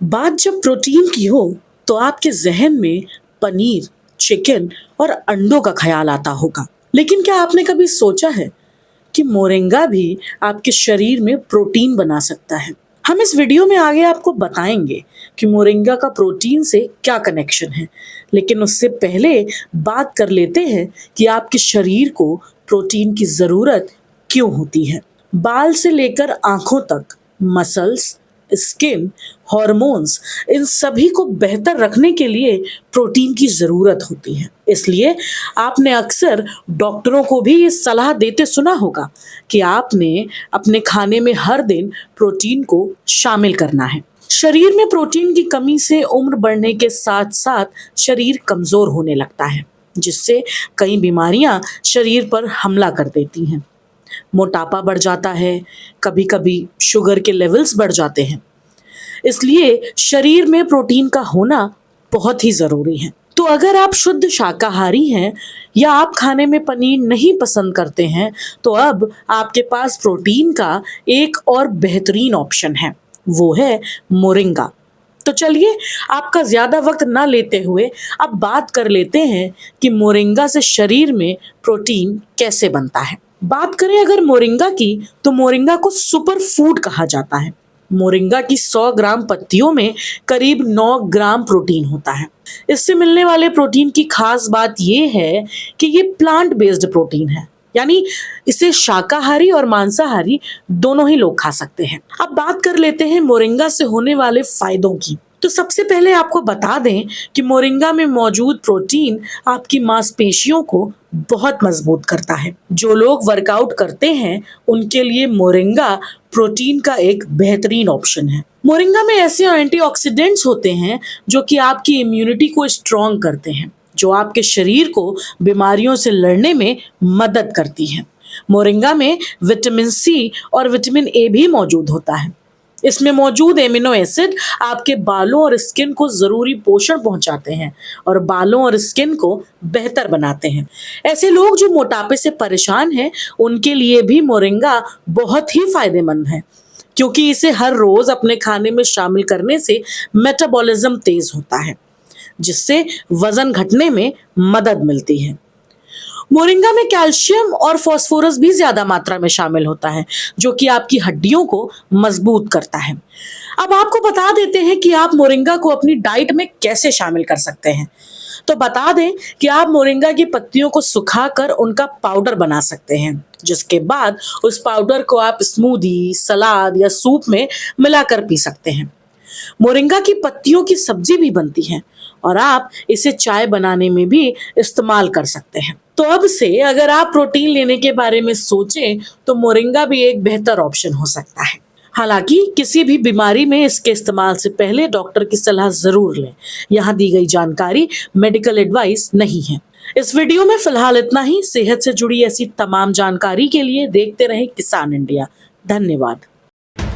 बात जब प्रोटीन की हो तो आपके जहन में पनीर, चिकन और अंडों का ख्याल आता होगा। लेकिन क्या आपने कभी सोचा है कि मोरिंगा भी आपके शरीर में प्रोटीन बना सकता है? हम इस वीडियो में आगे आपको बताएंगे कि मोरिंगा का प्रोटीन से क्या कनेक्शन है। लेकिन उससे पहले बात कर लेते हैं कि आपके शरीर को प्रोटीन की ज़रूरत क्यों होती है। बाल से लेकर आंखों तक, मसल्स, स्किन, हॉर्मोन्स, इन सभी को बेहतर रखने के लिए प्रोटीन की ज़रूरत होती है। इसलिए आपने अक्सर डॉक्टरों को भी ये सलाह देते सुना होगा कि आपने अपने खाने में हर दिन प्रोटीन को शामिल करना है। शरीर में प्रोटीन की कमी से उम्र बढ़ने के साथ साथ शरीर कमज़ोर होने लगता है, जिससे कई बीमारियां शरीर पर हमला कर देती हैं। मोटापा बढ़ जाता है, कभी कभी शुगर के लेवल्स बढ़ जाते हैं। इसलिए शरीर में प्रोटीन का होना बहुत ही ज़रूरी है। तो अगर आप शुद्ध शाकाहारी हैं या आप खाने में पनीर नहीं पसंद करते हैं, तो अब आपके पास प्रोटीन का एक और बेहतरीन ऑप्शन है, वो है मोरिंगा। तो चलिए, आपका ज़्यादा वक्त ना लेते हुए अब बात कर लेते हैं कि मोरिंगा से शरीर में प्रोटीन कैसे बनता है। बात करें अगर मोरिंगा की, तो मोरिंगा को सुपर फूड कहा जाता है। मोरिंगा की 100 ग्राम पत्तियों में करीब 9 ग्राम प्रोटीन होता है। इससे मिलने वाले प्रोटीन की खास बात यह है कि ये प्लांट बेस्ड प्रोटीन है, यानी इसे शाकाहारी और मांसाहारी दोनों ही लोग खा सकते हैं। अब बात कर लेते हैं मोरिंगा से होने वाले फायदों की। तो सबसे पहले आपको बता दें कि मोरिंगा में मौजूद प्रोटीन आपकी मांसपेशियों को बहुत मजबूत करता है। जो लोग वर्कआउट करते हैं उनके लिए मोरिंगा प्रोटीन का एक बेहतरीन ऑप्शन है। मोरिंगा में ऐसे एंटीऑक्सीडेंट्स होते हैं जो कि आपकी इम्यूनिटी को स्ट्रॉन्ग करते हैं, जो आपके शरीर को बीमारियों से लड़ने में मदद करती है। मोरिंगा में विटामिन सी और विटामिन ए भी मौजूद होता है। इसमें मौजूद एमिनो एसिड आपके बालों और स्किन को ज़रूरी पोषण पहुंचाते हैं और बालों और स्किन को बेहतर बनाते हैं। ऐसे लोग जो मोटापे से परेशान हैं, उनके लिए भी मोरिंगा बहुत ही फायदेमंद है, क्योंकि इसे हर रोज़ अपने खाने में शामिल करने से मेटाबॉलिज्म तेज होता है, जिससे वजन घटने में मदद मिलती है। मोरिंगा में कैल्शियम और फास्फोरस भी ज्यादा मात्रा में शामिल होता है, जो कि आपकी हड्डियों को मजबूत करता है। अब आपको बता देते हैं कि आप मोरिंगा को अपनी डाइट में कैसे शामिल कर सकते हैं। तो बता दें कि आप मोरिंगा की पत्तियों को सुखाकर उनका पाउडर बना सकते हैं, जिसके बाद उस पाउडर को आप स्मूदी, सलाद या सूप में मिलाकर पी सकते हैं। मोरिंगा की पत्तियों की सब्जी भी बनती है और आप इसे चाय बनाने में भी इस्तेमाल कर सकते हैं। तो अब से अगर आप प्रोटीन लेने के बारे में सोचें तो मोरिंगा भी एक बेहतर ऑप्शन हो सकता है। हालांकि किसी भी बीमारी में इसके इस्तेमाल से पहले डॉक्टर की सलाह जरूर लें। यहाँ दी गई जानकारी मेडिकल एडवाइस नहीं है। इस वीडियो में फिलहाल इतना ही। सेहत से जुड़ी ऐसी तमाम जानकारी के लिए देखते रहें किसान इंडिया। धन्यवाद।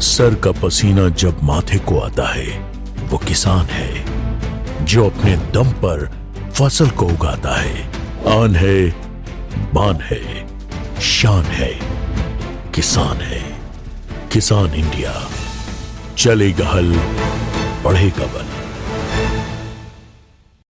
सर का पसीना जब माथे को आता है, वो किसान है जो अपने दम पर फसल को उगाता है। आन है, बान है, शान है, किसान है। किसान इंडिया, चलेगा हल, बढ़ेगा बल।